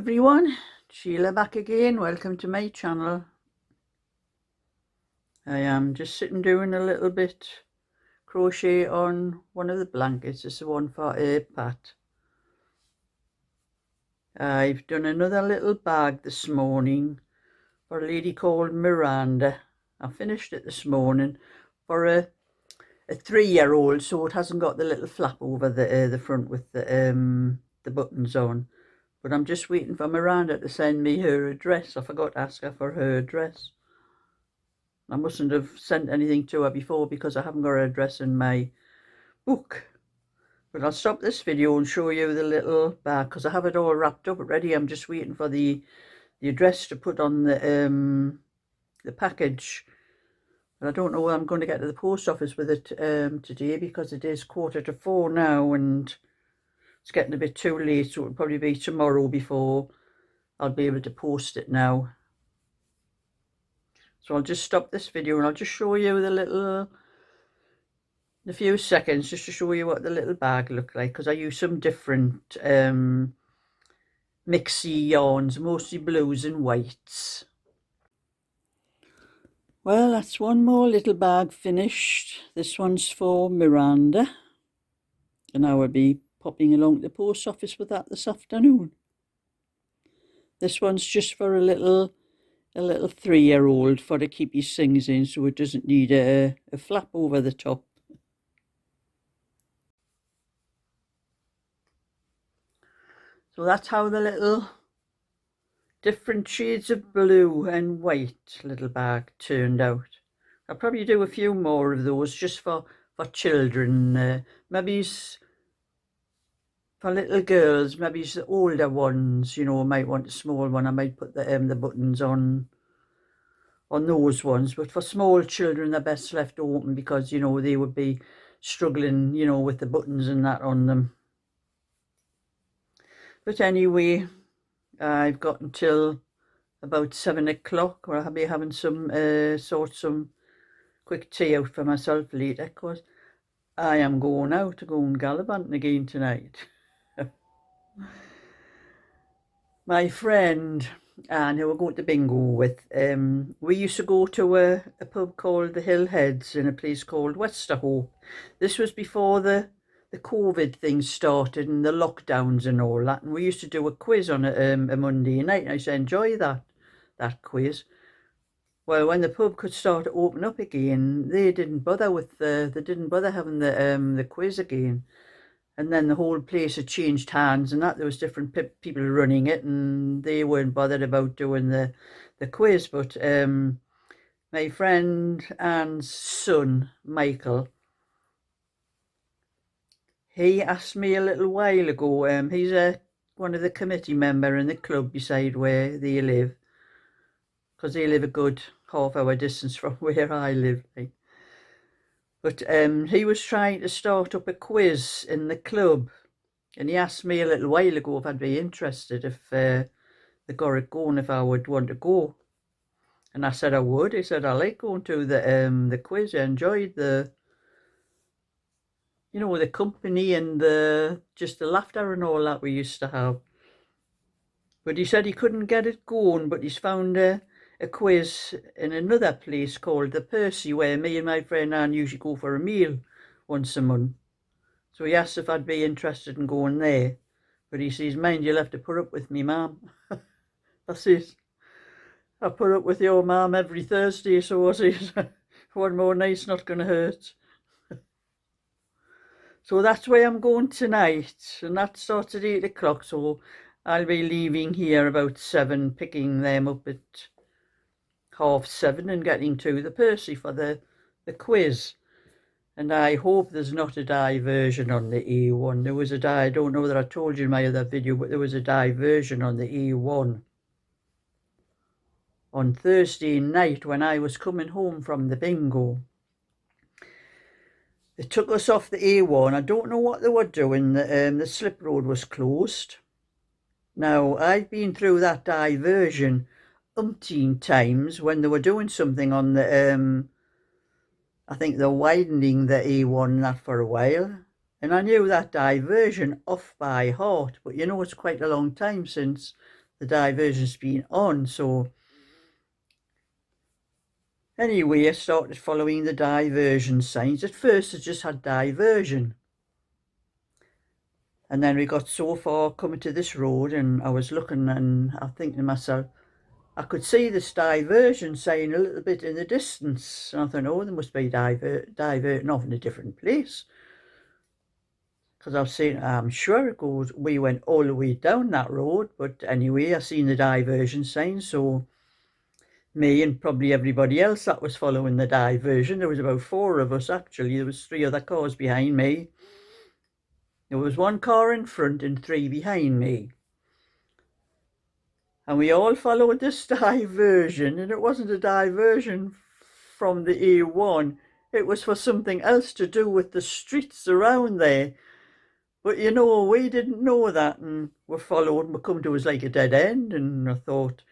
everyone, Sheila back again. Welcome to my channel. I am just sitting doing a little bit crochet on one of the blankets. This is the one for Pat. I've done another little bag this morning for a lady called Miranda. I finished it this morning for a 3-year-old, so it hasn't got the little flap over the front with the buttons on. But I'm just waiting for Miranda to send me her address. I forgot to ask her for her address. I mustn't have sent anything to her before because I haven't got her address in my book. But I'll stop this video and show you the little bag because I have it all wrapped up already. I'm just waiting for the address to put on the package. But I don't know where I'm going to get to the post office with it today because it is 4:45 now and it's getting a bit too late, so it'll probably be tomorrow before I'll be able to post it now. So I'll just stop this video and I'll just show you the few seconds just to show you what the little bag looked like, because I use some different mixy yarns, mostly blues and whites. Well, that's one more little bag finished. This one's for Miranda, and I will be popping along to the post office with that this afternoon. This one's just for a little 3-year-old for to keep his things in, so it doesn't need a flap over the top. So that's how the little different shades of blue and white little bag turned out. I'll probably do a few more of those just for children, maybe for little girls, maybe the older ones, you know, might want a small one. I might put the buttons on those ones, but for small children they're best left open because, you know, they would be struggling, you know, with the buttons and that on them. But anyway, I've got until about 7 o'clock where I'll be having some quick tea out for myself later, because I am going out to go and gallivanting again tonight. My friend and who we're going to bingo with, we used to go to a pub called the Hillheads in a place called Westerhope. This was before the COVID thing started and the lockdowns and all that, and we used to do a quiz on a Monday night, and I used to enjoy that quiz. Well, when the pub could start to open up again, they didn't bother having the quiz again. And then the whole place had changed hands and that. There was different people running it and they weren't bothered about doing the quiz. But my friend Anne's son, Michael, he asked me a little while ago, he's one of the committee member in the club beside where they live, because they live a good half-hour distance from where I live. But he was trying to start up a quiz in the club, and he asked me a little while ago if I'd be interested if they got it going, if I would want to go. And I said I would. He said I like going to the quiz. I enjoyed the company and just the laughter and all that we used to have. But he said he couldn't get it going, but he's found a quiz in another place called the Percy, where me and my friend Anne usually go for a meal once a month. So he asked if I'd be interested in going there. But he says, mind, you'll have to put up with me, ma'am. I says, I put up with your ma'am every Thursday, so I says, one more night's not going to hurt. So that's where I'm going tonight, and that starts at 8 o'clock, so I'll be leaving here about 7, picking them up at 7:30 and getting to the Percy for the quiz. And I hope there's not a diversion on the A1. There was I don't know whether I told you in my other video, but there was a diversion on the A1 on Thursday night when I was coming home from the bingo. They took us off the A1. I don't know what they were doing. The slip road was closed. Now, I've been through that diversion umpteen times when they were doing something on the I think they're widening the A1 that for a while, and I knew that diversion off by heart, but you know, it's quite a long time since the diversion's been on. So anyway, I started following the diversion signs. At first I just had diversion, and then we got so far coming to this road, and I was looking and I thinking to myself, I could see this diversion sign a little bit in the distance, and I thought, oh, they must be diverting off in a different place. Because I've seen, I'm sure it goes, we went all the way down that road, but anyway, I seen the diversion sign, so me and probably everybody else that was following the diversion, there was about 4 of us actually, there was 3 other cars behind me. There was 1 car in front and 3 behind me. And we all followed this diversion, and it wasn't a diversion from the A1, it was for something else to do with the streets around there. But you know, we didn't know that, and we're following, we come to us like a dead end, and I thought,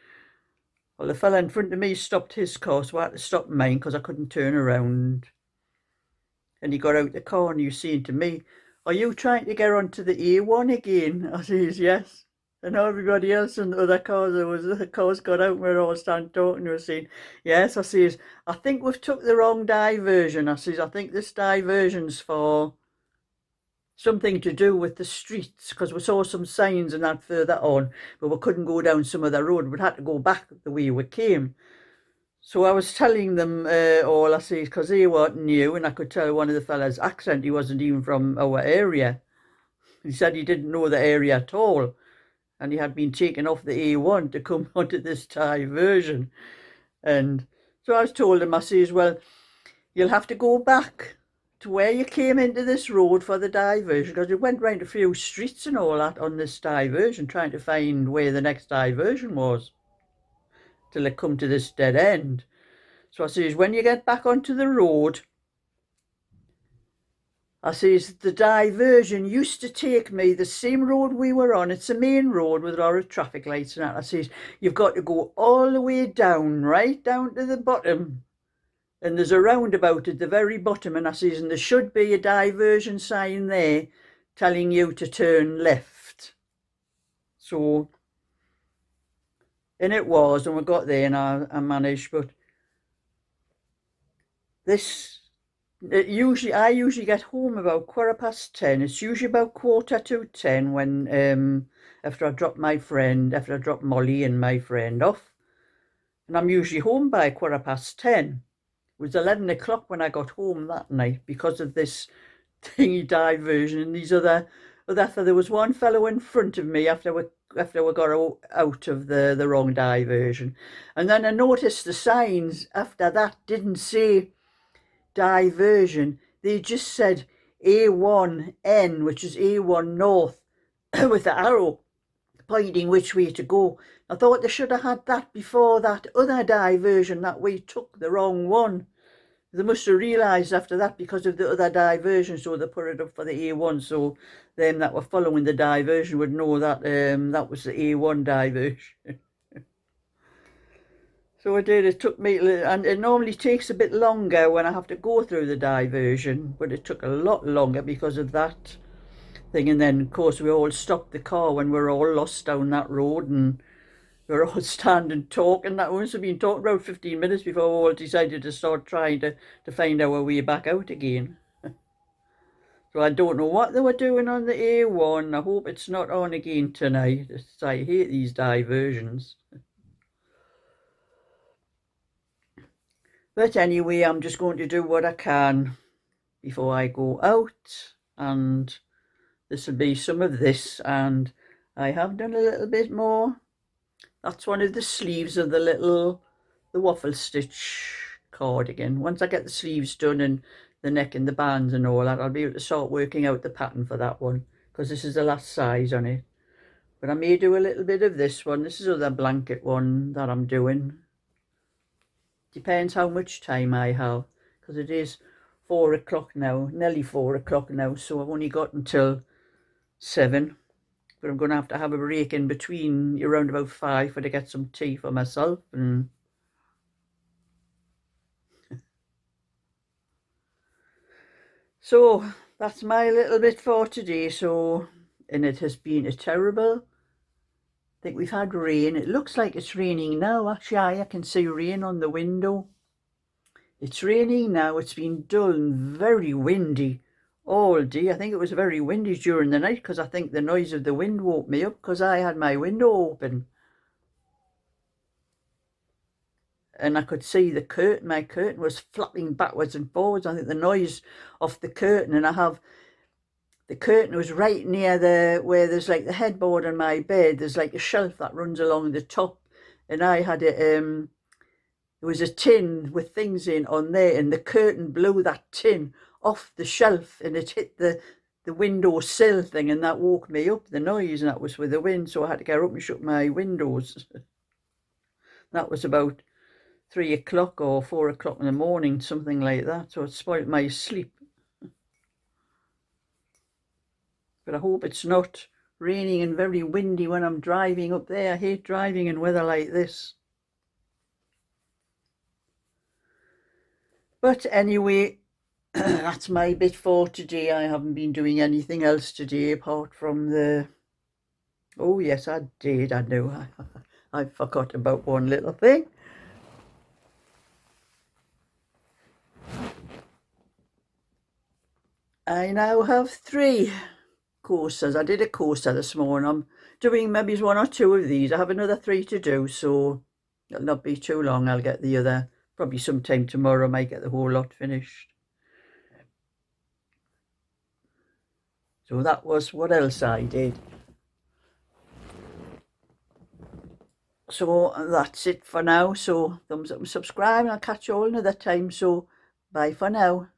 well, the fella in front of me stopped his car, so I had to stop mine because I couldn't turn around. And he got out the car and he was saying to me, are you trying to get onto the A1 again? I says, yes. And everybody else in the other cars, the cars got out and we were all standing talking. We were saying, yes. I says, I think we've took the wrong diversion. I says, I think this diversion's for something to do with the streets, because we saw some signs and that further on, but we couldn't go down some other road. We had to go back the way we came. So I was telling them all, I says, because they weren't new, and I could tell one of the fellas' accent, he wasn't even from our area. He said he didn't know the area at all, and he had been taken off the A1 to come onto this diversion. And so I was told him, I says, well, you'll have to go back to where you came into this road for the diversion, because we went round a few streets and all that on this diversion, trying to find where the next diversion was, till it come to this dead end. So I says, when you get back onto the road, I says, the diversion used to take me the same road we were on. It's a main road with a lot of traffic lights and that. I says, you've got to go all the way down, right down to the bottom. And there's a roundabout at the very bottom, and I says, and there should be a diversion sign there telling you to turn left. So, and it was, and we got there, and I managed, but this, I usually get home about 10:15. It's usually about 10:45 when, after I drop Molly and my friend off, and I'm usually home by 10:15. It was 11 o'clock when I got home that night because of this thingy diversion, and these other there was one fellow in front of me after we got out of the wrong diversion, and then I noticed the signs after that didn't say diversion, they just said A1N, which is A1 North, with the arrow pointing which way to go. I thought they should have had that before that other diversion that we took, the wrong one. They must have realised after that because of the other diversion, so they put it up for the A1, so them that were following the diversion would know that that was the A1 diversion. So I did, it took me, and it normally takes a bit longer when I have to go through the diversion, but it took a lot longer because of that thing. And then, of course, we all stopped the car when we were all lost down that road, and we were all standing talking. That must have been talking about 15 minutes before we all decided to start trying to find our way back out again. So I don't know what they were doing on the A1. I hope it's not on again tonight. I hate these diversions. But anyway, I'm just going to do what I can before I go out, and this will be some of this, and I have done a little bit more. That's one of the sleeves of the waffle stitch cardigan. Once I get the sleeves done and the neck and the bands and all that, I'll be able to start working out the pattern for that one, because this is the last size on it. But I may do a little bit of this one. This is another blanket one that I'm doing. Depends how much time I have, because it is 4 o'clock now, nearly 4 o'clock now, so I've only got until 7. But I'm going to have a break in between around about 5 to get some tea for myself. And so that's my little bit for today. So, and it has been a terrible think we've had rain. It looks like it's raining now. Actually, I can see rain on the window. It's raining now. It's been dull and very windy all day. I think it was very windy during the night because I think the noise of the wind woke me up because I had my window open. And I could see the curtain. My curtain was flapping backwards and forwards. I think the noise of the curtain, and the curtain was right near where there's like the headboard on my bed. There's like a shelf that runs along the top, and I had it. There was a tin with things in on there, and the curtain blew that tin off the shelf, and it hit the window sill thing, and that woke me up. The noise, and that was with the wind, so I had to get up and shut my windows. That was about 3 o'clock or 4 o'clock in the morning, something like that. So it spoiled my sleep. But I hope it's not raining and very windy when I'm driving up there. I hate driving in weather like this. But anyway, that's my bit for today. I haven't been doing anything else today apart from the... Oh yes, I did. I know. I forgot about one little thing. I now have 3 coasters. I did a coaster this morning. I'm doing maybe 1 or 2 of these. I have another 3 to do, so it'll not be too long. I'll get the other, probably sometime tomorrow. I might get the whole lot finished. So that was what else I did. So that's it for now. So thumbs up and subscribe, and I'll catch you all another time. So bye for now.